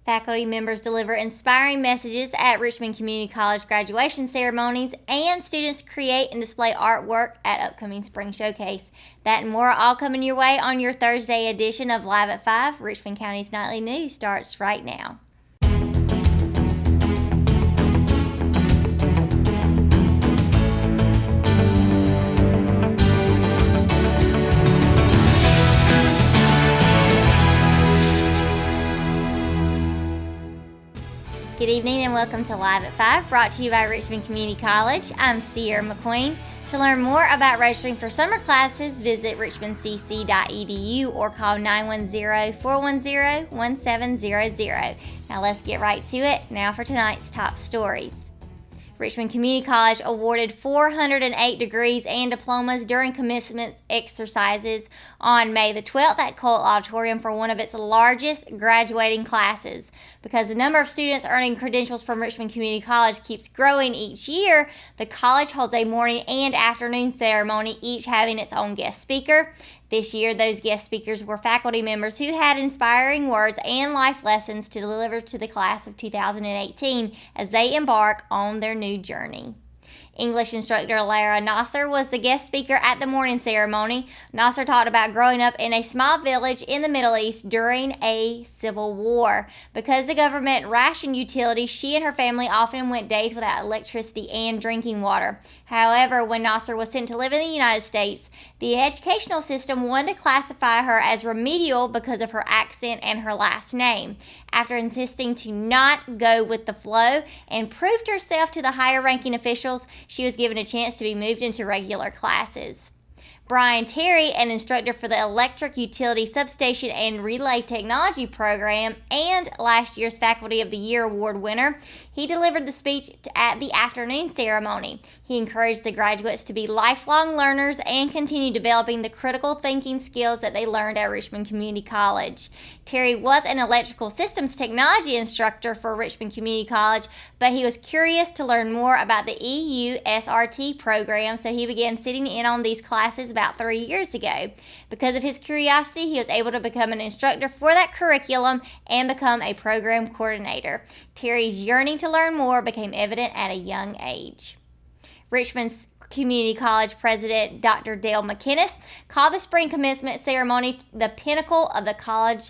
Faculty members deliver inspiring messages at Richmond Community College graduation ceremonies, and students create and display artwork at upcoming spring showcase. That and more all coming your way on your Thursday edition of Live at 5. Richmond County's Nightly News starts right now. Good evening and welcome to Live at 5, brought to you by Richmond Community College. I'm Sierra McQueen. To learn more about registering for summer classes, visit richmondcc.edu or call 910-410-1700. Now let's get right to it. Now for tonight's top stories. Richmond Community College awarded 408 degrees and diplomas during commencement exercises on May the 12th at Colt Auditorium for one of its largest graduating classes. Because the number of students earning credentials from Richmond Community College keeps growing each year, the college holds a morning and afternoon ceremony, each having its own guest speaker. This year, those guest speakers were faculty members who had inspiring words and life lessons to deliver to the class of 2018 as they embark on their new journey. English instructor Lara Nasser was the guest speaker at the morning ceremony. Nasser talked about growing up in a small village in the Middle East during a civil war. Because the government rationed utilities, she and her family often went days without electricity and drinking water. However, when Nasser was sent to live in the United States, the educational system wanted to classify her as remedial because of her accent and her last name. After insisting to not go with the flow and proved herself to the higher-ranking officials, she was given a chance to be moved into regular classes. Brian Terry, an instructor for the Electric Utility Substation and Relay Technology Program and last year's Faculty of the Year Award winner, he delivered the speech at the afternoon ceremony. He encouraged the graduates to be lifelong learners and continue developing the critical thinking skills that they learned at Richmond Community College. Terry was an electrical systems technology instructor for Richmond Community College, but he was curious to learn more about the EUSRT program, so he began sitting in on these classes about 3 years ago. Because of his curiosity, he was able to become an instructor for that curriculum and become a program coordinator. Terry's yearning to learn more became evident at a young age. Richmond's Community College President Dr. Dale McInnes called the spring commencement ceremony the pinnacle of the college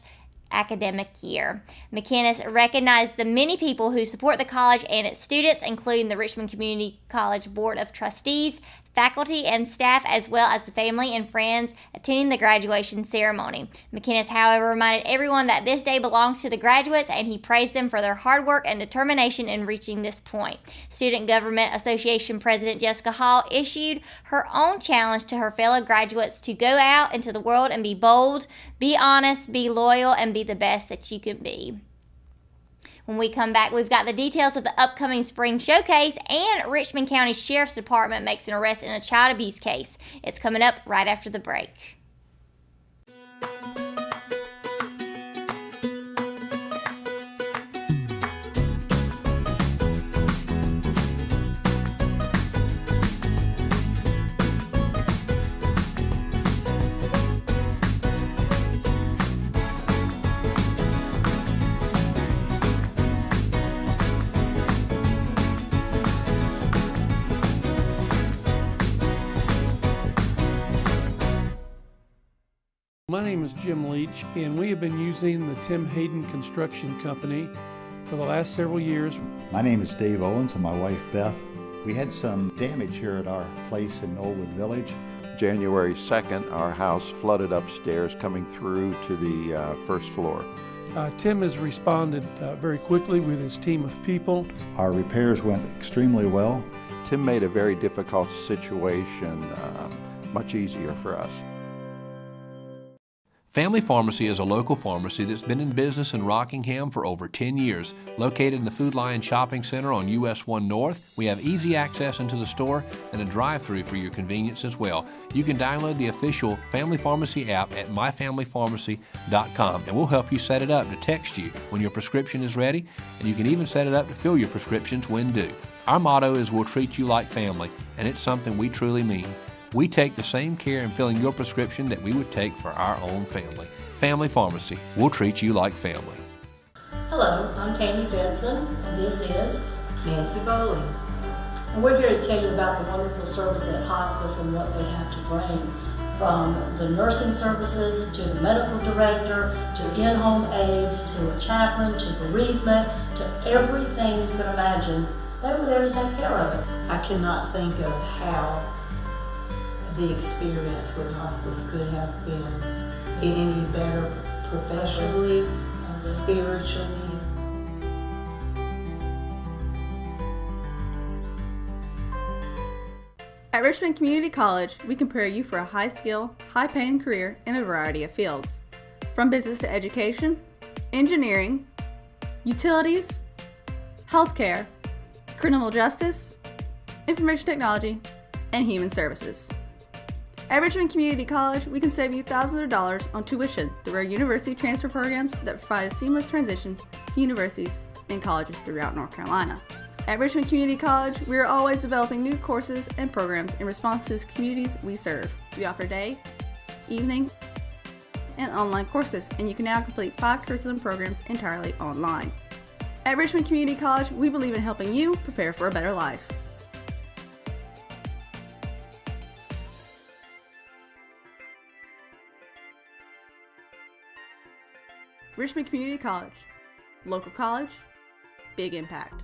academic year. McInnes recognized the many people who support the college and its students, including the Richmond Community College Board of Trustees, faculty and staff, as well as the family and friends attending the graduation ceremony. McInnes, however, reminded everyone that this day belongs to the graduates, and he praised them for their hard work and determination in reaching this point. Student Government Association President Jessica Hall issued her own challenge to her fellow graduates to go out into the world and be bold, be honest, be loyal, and be the best that you can be. When we come back, we've got the details of the upcoming spring showcase, and Richmond County Sheriff's Department makes an arrest in a child abuse case. It's coming up right after the break. My name is Jim Leach, and we have been using the Tim Hayden Construction Company for the last several years. My name is Dave Owens and my wife Beth. We had some damage here at our place in Knollwood Village. January 2nd, our house flooded upstairs coming through to the first floor. Tim has responded very quickly with his team of people. Our repairs went extremely well. Tim made a very difficult situation much easier for us. Family Pharmacy is a local pharmacy that's been in business in Rockingham for over 10 years. Located in the Food Lion Shopping Center on US 1 North, we have easy access into the store and a drive-through for your convenience as well. You can download the official Family Pharmacy app at myfamilypharmacy.com, and we'll help you set it up to text you when your prescription is ready, and you can even set it up to fill your prescriptions when due. Our motto is we'll treat you like family, and it's something we truly mean. We take the same care in filling your prescription that we would take for our own family. Family Pharmacy, we'll treat you like family. Hello, I'm Tammy Benson, and this is Nancy Bowling. And we're here to tell you about the wonderful service at hospice and what they have to bring, from the nursing services to the medical director to in-home aides to a chaplain to bereavement to everything you can imagine. They were there to take care of it. I cannot think of how the experience with hospice could have been any better professionally, spiritually. At Richmond Community College, we can prepare you for a high-skill, high-paying career in a variety of fields. From business to education, engineering, utilities, healthcare, criminal justice, information technology, and human services. At Richmond Community College, we can save you thousands of dollars on tuition through our university transfer programs that provide a seamless transition to universities and colleges throughout North Carolina. At Richmond Community College, we are always developing new courses and programs in response to the communities we serve. We offer day, evening, and online courses, and you can now complete 5 curriculum programs entirely online. At Richmond Community College, we believe in helping you prepare for a better life. Richmond Community College. Local college, big impact.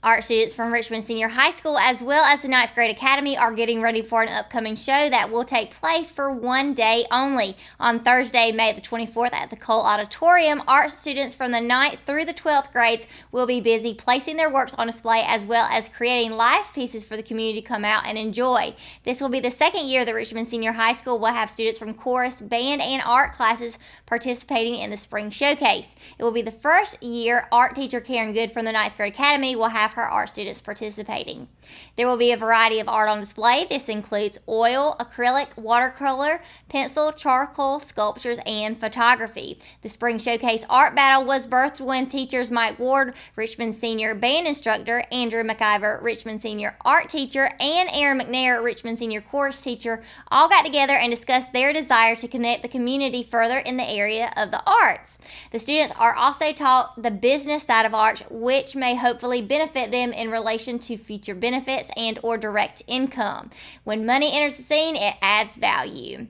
Art students from Richmond Senior High School as well as the 9th Grade Academy are getting ready for an upcoming show that will take place for one day only. On Thursday, May the 24th at the Cole Auditorium, art students from the 9th through the 12th grades will be busy placing their works on display as well as creating live pieces for the community to come out and enjoy. This will be the second year that Richmond Senior High School will have students from chorus, band, and art classes participating in the spring showcase. It will be the first year art teacher Karen Good from the 9th Grade Academy will have her art students participating. There will be a variety of art on display. This includes oil, acrylic, watercolor, pencil, charcoal, sculptures, and photography. The Spring Showcase Art Battle was birthed when teachers Mike Ward, Richmond Senior band instructor, Andrew McIver, Richmond Senior art teacher, and Aaron McNair, Richmond Senior chorus teacher, all got together and discussed their desire to connect the community further in the area of the arts. The students are also taught the business side of art, which may hopefully benefit them in relation to future benefits and or direct income. When money enters the scene, it adds value.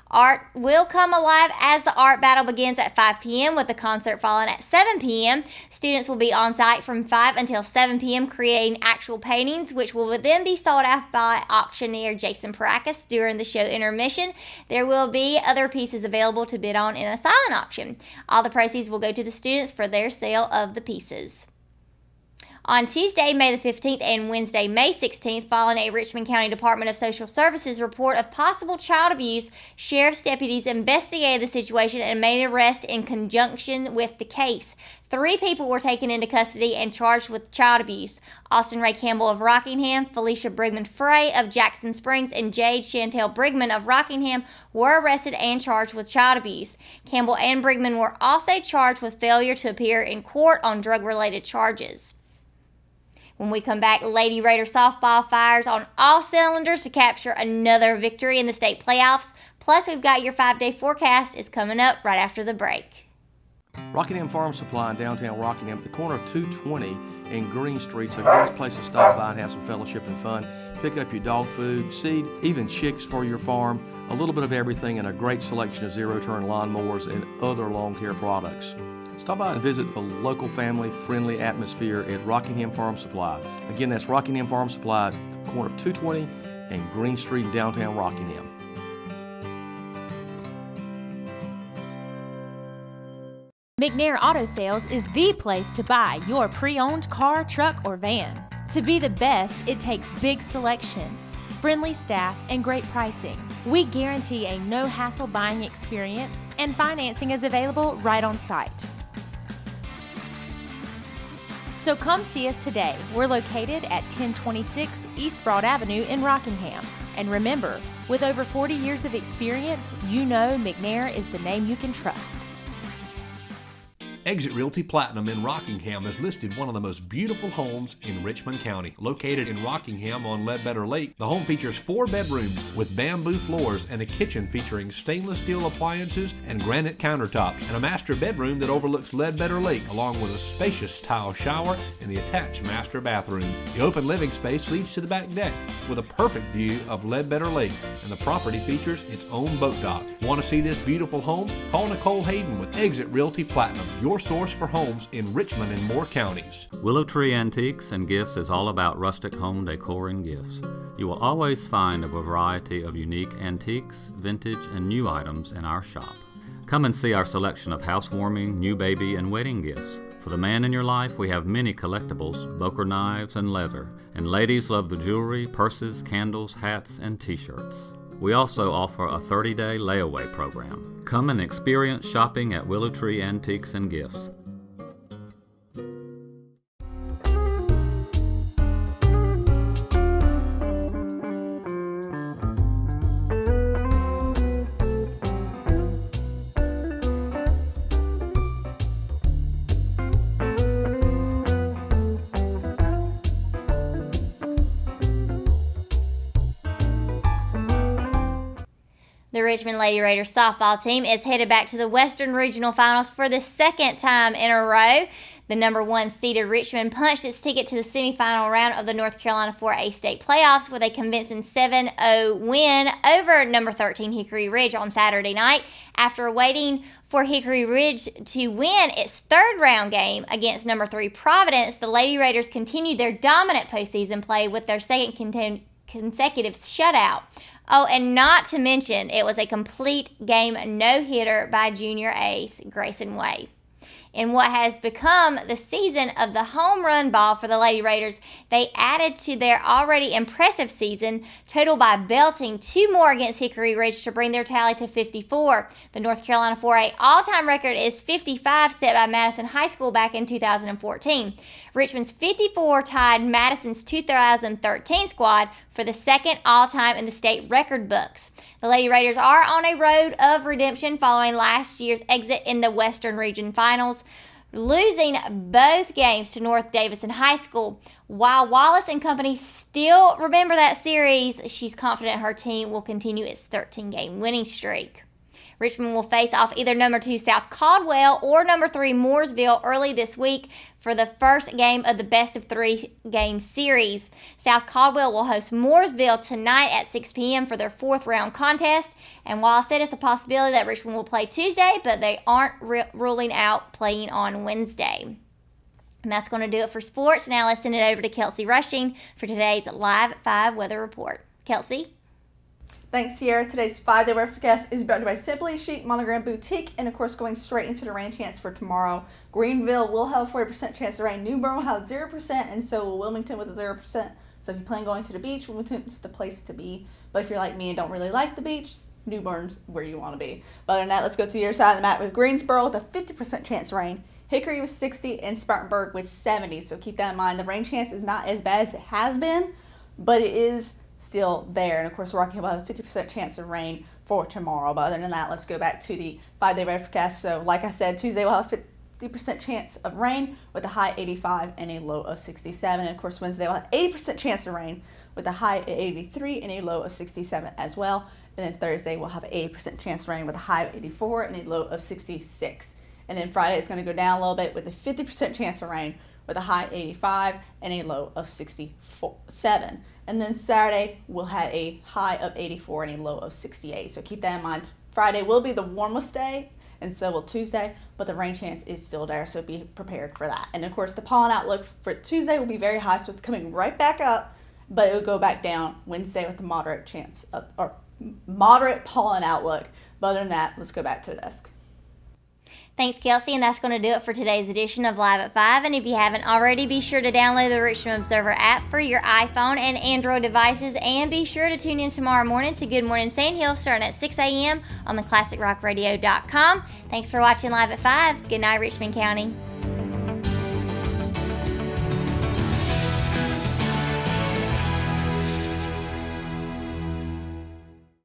Art will come alive as the art battle begins at 5 p.m. with the concert following at 7 p.m. Students will be on site from 5 until 7 p.m. creating actual paintings, which will then be sold off by auctioneer Jason Parakis during the show intermission. There will be other pieces available to bid on in a silent auction. All the proceeds will go to the students for their sale of the pieces. On Tuesday, May the 15th and Wednesday, May 16th, following a Richmond County Department of Social Services report of possible child abuse, sheriff's deputies investigated the situation and made an arrest in conjunction with the case. 3 people were taken into custody and charged with child abuse. Austin Ray Campbell of Rockingham, Felicia Brigman Frey of Jackson Springs, and Jade Chantel Brigman of Rockingham were arrested and charged with child abuse. Campbell and Brigman were also charged with failure to appear in court on drug-related charges. When we come back, Lady Raider softball fires on all cylinders to capture another victory in the state playoffs. Plus, we've got your 5-day forecast is coming up right after the break. Rockingham Farm Supply in downtown Rockingham at the corner of 220 and Green Street's a great place to stop by and have some fellowship and fun. Pick up your dog food, seed, even chicks for your farm, a little bit of everything, and a great selection of zero-turn lawnmowers and other lawn care products. Stop by and visit the local family-friendly atmosphere at Rockingham Farm Supply. Again, that's Rockingham Farm Supply, corner of 220 and Green Street in downtown Rockingham. McNair Auto Sales is the place to buy your pre-owned car, truck, or van. To be the best, it takes big selection, friendly staff, and great pricing. We guarantee a no-hassle buying experience, and financing is available right on site. So come see us today. We're located at 1026 East Broad Avenue in Rockingham. And remember, with over 40 years of experience, you know McNair is the name you can trust. Exit Realty Platinum in Rockingham has listed one of the most beautiful homes in Richmond County. Located in Rockingham on Ledbetter Lake, the home features 4 bedrooms with bamboo floors and a kitchen featuring stainless steel appliances and granite countertops, and a master bedroom that overlooks Ledbetter Lake, along with a spacious tile shower and the attached master bathroom. The open living space leads to the back deck with a perfect view of Ledbetter Lake, and the property features its own boat dock. Want to see this beautiful home? Call Nicole Hayden with Exit Realty Platinum, your source for homes in Richmond and Moore counties. Willow Tree Antiques and Gifts is all about rustic home decor and gifts. You will always find a variety of unique antiques, vintage, and new items in our shop. Come and see our selection of housewarming, new baby, and wedding gifts. For the man in your life, we have many collectibles, Boker knives, and leather. And ladies love the jewelry, purses, candles, hats, and t-shirts. We also offer a 30-day layaway program. Come and experience shopping at Willow Tree Antiques and Gifts. The Richmond Lady Raiders softball team is headed back to the Western Regional Finals for the second time in a row. The number 1 seeded Richmond punched its ticket to the semifinal round of the North Carolina 4A state playoffs with a convincing 7-0 win over number 13 Hickory Ridge on Saturday night. After waiting for Hickory Ridge to win its third round game against number 3 Providence, the Lady Raiders continued their dominant postseason play with their second consecutive shutout. Oh, and not to mention, it was a complete game no-hitter by junior ace Grayson Way. In what has become the season of the home run ball for the Lady Raiders, they added to their already impressive season total by belting 2 more against Hickory Ridge to bring their tally to 54. The North Carolina 4A all-time record is 55, set by Madison High School back in 2014. Richmond's 54 tied Madison's 2013 squad for the second all-time in the state record books. The Lady Raiders are on a road of redemption following last year's exit in the Western Region Finals, losing both games to North Davison High School. While Wallace and company still remember that series, she's confident her team will continue its 13-game winning streak. Richmond will face off either number 2 South Caldwell or number 3 Mooresville early this week for the first game of the best-of-3 game series. South Caldwell will host Mooresville tonight at 6 p.m. for their 4th round contest. And while I said it's a possibility that Richmond will play Tuesday, but they aren't ruling out playing on Wednesday. And that's going to do it for sports. Now let's send it over to Kelsey Rushing for today's Live at 5 weather report. Kelsey? Thanks, Sierra. Today's 5-day weather forecast is brought to you by Simply Chic Monogram Boutique, and of course, going straight into the rain chance for tomorrow. Greenville will have a 40% chance of rain. New Bern will have 0%, and so will Wilmington with a 0%. So if you plan going to the beach, Wilmington is the place to be. But if you're like me and don't really like the beach, New Bern's where you want to be. But other than that, let's go to the other side of the map with Greensboro with a 50% chance of rain. Hickory with 60, and Spartanburg with 70. So keep that in mind. The rain chance is not as bad as it has been, but it is still there. And of course, we're talking about a 50% chance of rain for tomorrow. But other than that, let's go back to the 5-day weather forecast. So like I said, Tuesday we'll have 50% chance of rain with a high 85 and a low of 67. And of course, Wednesday we'll have 80% chance of rain with a high 83 and a low of 67 as well. And then Thursday we'll have 80% chance of rain with a high of 84 and a low of 66. And then Friday it's going to go down a little bit with a 50% chance of rain with a high 85 and a low of 67. And then Saturday, we'll have a high of 84 and a low of 68. So keep that in mind. Friday will be the warmest day, and so will Tuesday, but the rain chance is still there, so be prepared for that. And of course, the pollen outlook for Tuesday will be very high, so it's coming right back up, but it will go back down Wednesday with a moderate chance of, or moderate pollen outlook. But other than that, let's go back to the desk. Thanks, Kelsey, and that's going to do it for today's edition of Live at 5. And if you haven't already, be sure to download the Richmond Observer app for your iPhone and Android devices, and be sure to tune in tomorrow morning to Good Morning Sand Hill starting at 6 a.m. on the ClassicRockRadio.com. Thanks for watching Live at 5. Good night, Richmond County.